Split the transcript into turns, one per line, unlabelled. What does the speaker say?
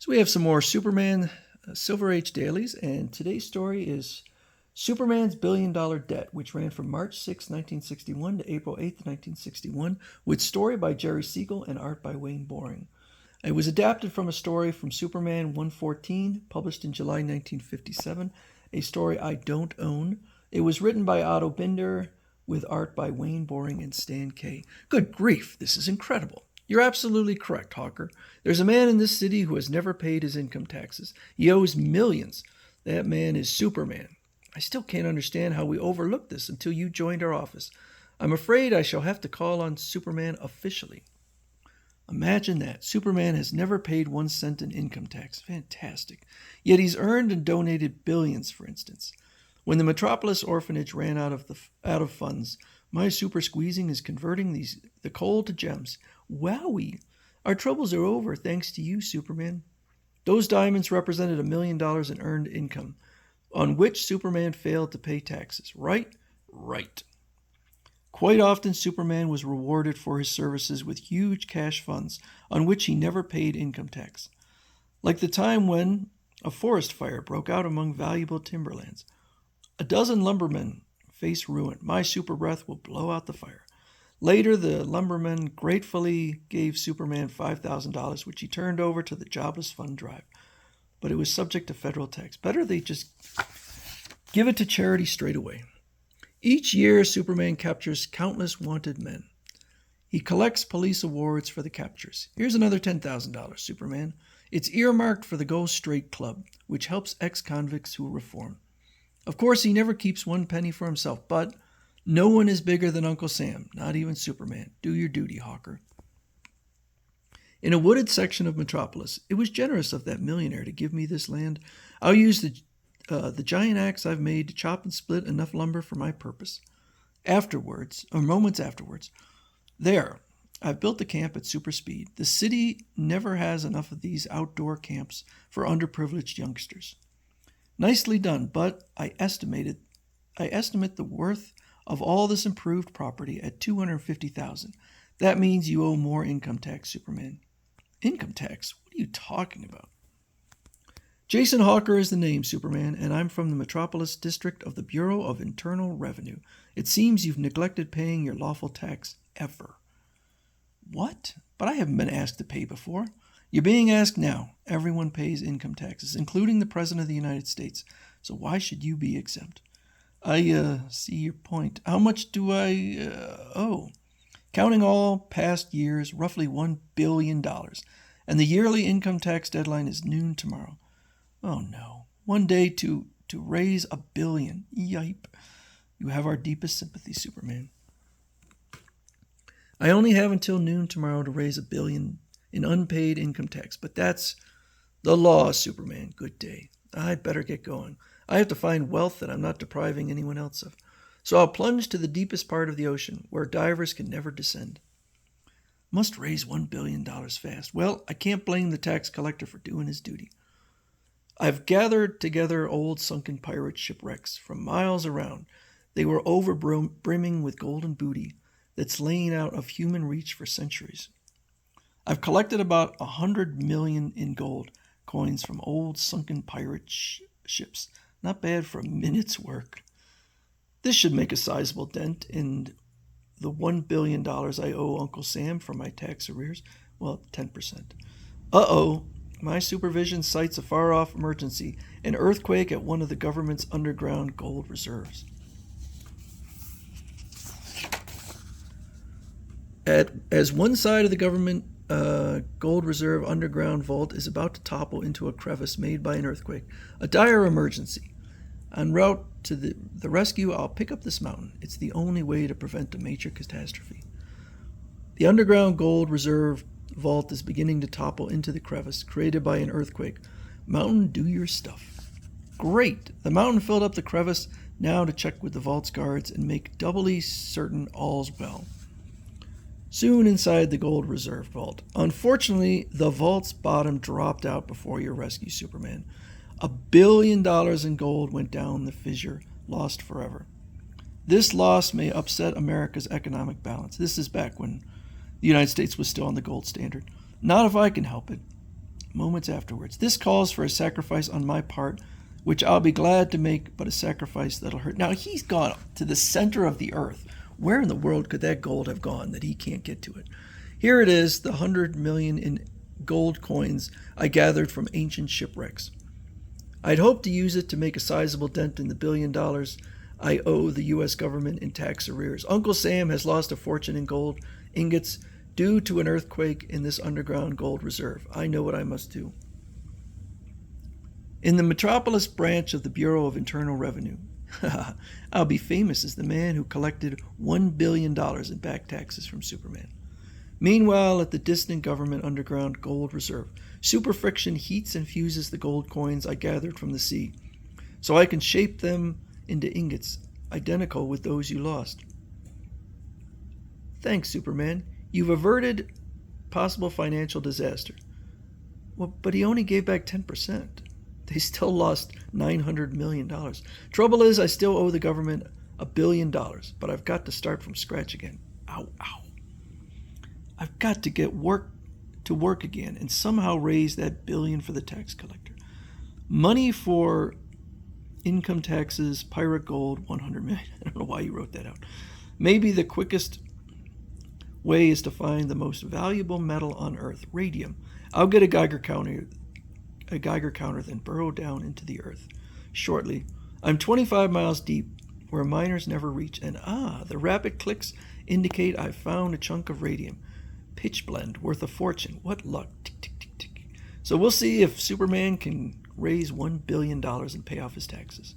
So we have some more Superman Silver Age dailies, and today's story is Superman's Billion-Dollar Debt, which ran from March 6, 1961 to April 8, 1961, with story by Jerry Siegel and art by Wayne Boring. It was adapted from a story from Superman 114, published in July 1957, a story I don't own. It was written by Otto Binder, with art by Wayne Boring and Stan Kay. Good grief, this is incredible. You're absolutely correct, Hawker. There's a man in this city who has never paid his income taxes. He owes millions. That man is Superman. I still can't understand how we overlooked this until you joined our office. I'm afraid I shall have to call on Superman officially. Imagine that. Superman has never paid 1 cent in income tax. Fantastic. Yet he's earned and donated billions, for instance. When the Metropolis orphanage ran out of funds, my super squeezing is converting the coal to gems. Wowie! Our troubles are over thanks to you, Superman. Those diamonds represented $1 million in earned income, on which Superman failed to pay taxes. Right? Right. Quite often, Superman was rewarded for his services with huge cash funds, on which he never paid income tax. Like the time when a forest fire broke out among valuable timberlands. A dozen lumbermen face ruin. My super breath will blow out the fire. Later, the lumbermen gratefully gave Superman $5,000, which he turned over to the Jobless Fund Drive. But it was subject to federal tax. Better they just give it to charity straight away. Each year, Superman captures countless wanted men. He collects police awards for the captures. Here's another $10,000, Superman. It's earmarked for the Go Straight Club, which helps ex-convicts who reform. Of course, he never keeps 1 penny for himself, but no one is bigger than Uncle Sam, not even Superman. Do your duty, Hawker. In a wooded section of Metropolis, it was generous of that millionaire to give me this land. I'll use the giant axe I've made to chop and split enough lumber for my purpose. Moments afterwards, there, I've built the camp at super speed. The city never has enough of these outdoor camps for underprivileged youngsters. Nicely done, but I estimate the worth of all this improved property at $250,000. That means you owe more income tax, Superman. Income tax? What are you talking about? Jason Hawker is the name, Superman, and I'm from the Metropolis District of the Bureau of Internal Revenue. It seems you've neglected paying your lawful tax ever. What? But I haven't been asked to pay before. You're being asked now. Everyone pays income taxes, including the President of the United States. So why should you be exempt? I see your point. How much do I owe? Counting all past years, roughly $1 billion. And the yearly income tax deadline is noon tomorrow. Oh no. One day to raise $1 billion. Yipe. You have our deepest sympathy, Superman. I only have until noon tomorrow to raise $1 billion in unpaid income tax, but that's the law, Superman. Good day. I'd better get going. I have to find wealth that I'm not depriving anyone else of. So I'll plunge to the deepest part of the ocean, where divers can never descend. Must raise $1 billion fast. Well, I can't blame the tax collector for doing his duty. I've gathered together old sunken pirate shipwrecks from miles around. They were brimming with golden booty that's laying out of human reach for centuries. I've collected about 100 million in gold coins from old sunken pirate ships. Not bad for a minute's work. This should make a sizable dent in the $1 billion I owe Uncle Sam for my tax arrears. Well, 10%. Uh-oh. My supervision cites a far-off emergency, an earthquake at one of the government's underground gold reserves. As one side of the government gold reserve underground vault is about to topple into a crevice made by an earthquake, a dire emergency. En route to the rescue, I'll pick up this mountain. It's the only way to prevent a major catastrophe. The underground gold reserve vault is beginning to topple into the crevice created by an earthquake. Mountain, do your stuff. Great! The mountain filled up the crevice, now to check with the vault's guards and make doubly certain all's well. Soon inside the gold reserve vault. Unfortunately, the vault's bottom dropped out before your rescue, Superman. $1 billion in gold went down the fissure, lost forever. This loss may upset America's economic balance. This is back when the United States was still on the gold standard. Not if I can help it. moments afterwards. This calls for a sacrifice on my part, which I'll be glad to make, but a sacrifice that'll hurt. Now, he's gone to the center of the earth. Where in the world could that gold have gone that he can't get to it? Here it is, the 100 million in gold coins I gathered from ancient shipwrecks. I'd hoped to use it to make a sizable dent in the $1 billion I owe the U.S. government in tax arrears. Uncle Sam has lost a fortune in gold ingots due to an earthquake in this underground gold reserve. I know what I must do. In the Metropolis branch of the Bureau of Internal Revenue, I'll be famous as the man who collected $1 billion in back taxes from Superman. Meanwhile, at the distant government underground gold reserve, superfriction heats and fuses the gold coins I gathered from the sea, so I can shape them into ingots identical with those you lost. Thanks, Superman. You've averted possible financial disaster. Well, but he only gave back 10%. They still lost $900 million. Trouble is, I still owe the government $1 billion, but I've got to start from scratch again. Ow, ow. I've got to get to work again and somehow raise that $1 billion for the tax collector. Money for income taxes, pirate gold, 100 million. I don't know why you wrote that out. Maybe the quickest way is to find the most valuable metal on Earth, radium. I'll get a Geiger counter, then burrow down into the Earth. Shortly, I'm 25 miles deep, where miners never reach, and the rapid clicks indicate I've found a chunk of radium. Pitch blende worth a fortune. What luck. Tick, tick, tick, tick. So we'll see if Superman can raise $1 billion and pay off his taxes.